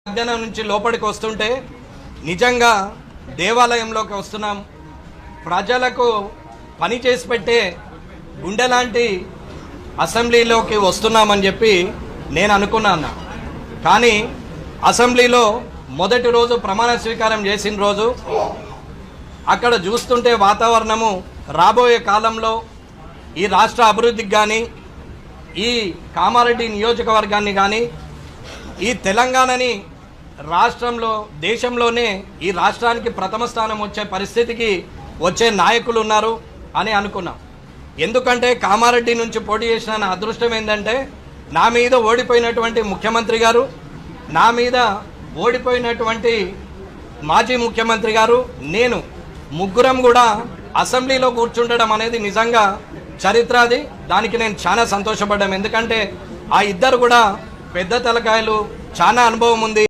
మధ్యాహ్నం నుంచి లోపలికి వస్తుంటే నిజంగా దేవాలయంలోకి వస్తున్నాం. ప్రజలకు పని చేసి పెట్టే గుండె లాంటి అసెంబ్లీలోకి వస్తున్నామని చెప్పి నేను అనుకున్నాను. కానీ అసెంబ్లీలో మొదటి రోజు ప్రమాణ స్వీకారం చేసిన రోజు అక్కడ చూస్తుంటే వాతావరణము రాబోయే కాలంలో ఈ రాష్ట్ర అభివృద్ధికి కానీ, ఈ కామారెడ్డి నియోజకవర్గాన్ని కానీ, ఈ తెలంగాణని రాష్ట్రంలో దేశంలోనే ఈ రాష్ట్రానికి ప్రథమ స్థానం వచ్చే పరిస్థితికి వచ్చే నాయకులు ఉన్నారు అని అనుకున్నాం. ఎందుకంటే కామారెడ్డి నుంచి పోటీ చేసిన నా అదృష్టం ఏంటంటే నా మీద ఓడిపోయినటువంటి ముఖ్యమంత్రి గారు, నా మీద ఓడిపోయినటువంటి మాజీ ముఖ్యమంత్రి గారు, నేను ముగ్గురం కూడా అసెంబ్లీలో కూర్చుండడం అనేది నిజంగా చరిత్ర. అది దానికి నేను చాలా సంతోషపడ్డాను. ఎందుకంటే ఆ ఇద్దరు కూడా పెద్ద తలకాయలు, చాలా అనుభవం ఉంది.